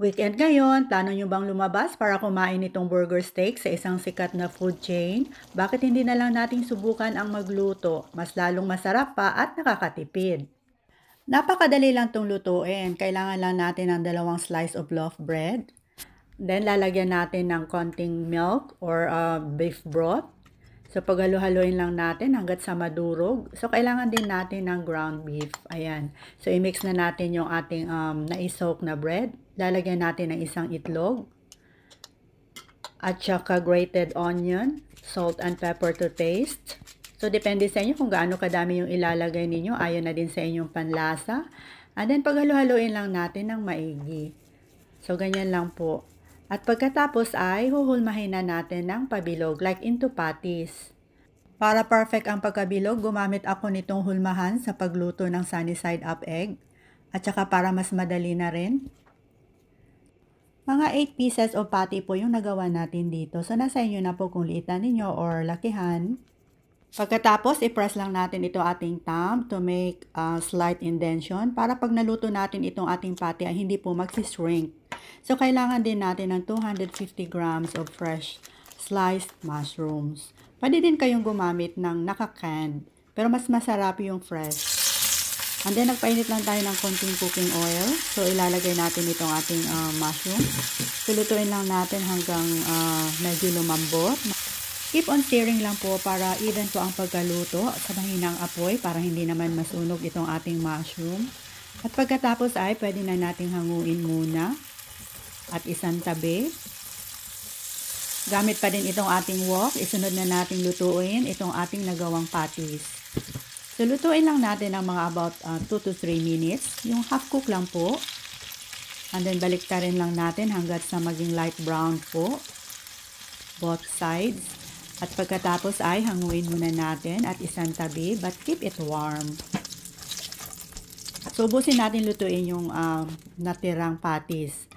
Weekend ngayon, plano nyo bang lumabas para kumain itong burger steak sa isang sikat na food chain? Bakit hindi na lang nating subukan ang magluto? Mas lalong masarap pa at nakakatipid. Napakadali lang itong lutuin. Kailangan lang natin ng 2 slice of loaf bread. Then, lalagyan natin ng konting milk or beef broth. So, paghalo-haloin lang natin hanggat sa madurog. So, kailangan din natin ng ground beef. Ayan. So, i-mix na natin yung ating na-soak na bread. Lalagyan natin ng isang itlog. At saka grated onion, salt and pepper to taste. So, depende sa inyo kung gaano kadami yung ilalagay ninyo. Ayon na din sa inyong panlasa. And then, paghalo-haloin lang natin ng maigi. So, ganyan lang po. At pagkatapos ay huhulmahin na natin ng pabilog like into patties. Para perfect ang pagkabilog, gumamit ako nitong hulmahan sa pagluto ng sunny side up egg. At saka para mas madali na rin. Mga 8 pieces of patty po yung nagawa natin dito. So nasa inyo na po kung liitan ninyo or lakihan. Pagkatapos, i-press lang natin ito ating thumb to make a slight indentation para pag naluto natin itong ating patty ay hindi po magsishrink. So, kailangan din natin ng 250 grams of fresh sliced mushrooms. Pwede din kayong gumamit ng naka-canned, pero mas masarap yung fresh. And then, nagpainit lang tayo ng konting cooking oil. So, ilalagay natin itong ating mushroom. Tulutuin lang natin hanggang medyo lumambot. Keep on stirring lang po para even po ang pagkaluto sa mahinang apoy para hindi naman masunog itong ating mushroom. At pagkatapos ay pwede na nating hanguin muna at isantabi. Gamit pa din itong ating wok, isunod na nating lutuin itong ating nagawang patties. So lutuin lang natin ng mga about 2 to 3 minutes. Yung half cook lang po. And then baliktarin lang natin hanggat sa maging light brown po. Both sides. At pagkatapos ay hanguin muna natin at isantabi but keep it warm. So ubusin natin lutuin yung natirang patties.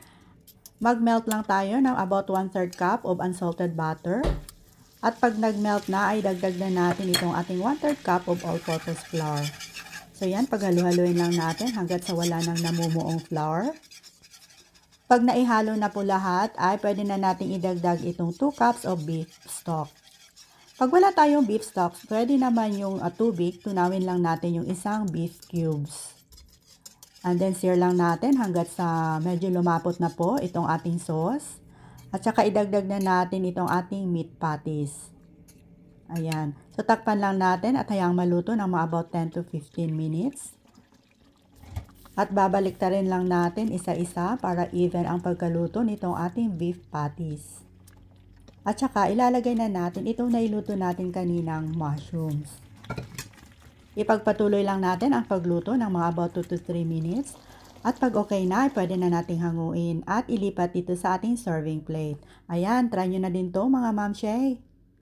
Mag-melt lang tayo ng about 1/3 cup of unsalted butter. At pag nag-melt na ay dagdag na natin itong ating 1/3 cup of all-purpose flour. So yan, paghalu-haluin lang natin hanggat sa wala nang namumuong flour. Pag naihalo na po lahat ay pwede na nating idagdag itong 2 cups of beef stock. Pag wala tayong beef stock, pwede naman yung tubig, tunawin lang natin yung isang beef cubes. And then sear lang natin hanggat sa medyo lumapot na po itong ating sauce. At saka idagdag na natin itong ating meat patties. Ayan. So takpan lang natin at hayang maluto ng mga about 10 to 15 minutes. At babalik ta rin lang natin isa-isa para even ang pagkaluto nitong ating beef patties. At saka ilalagay na natin itong nailuto natin kaninang mushrooms. Ipagpatuloy lang natin ang pagluto ng mga about 2 to 3 minutes. At pag okay na, pwede na nating hanguin at ilipat dito sa ating serving plate. Ayan, try nyo na din to mga Ma'am Shay.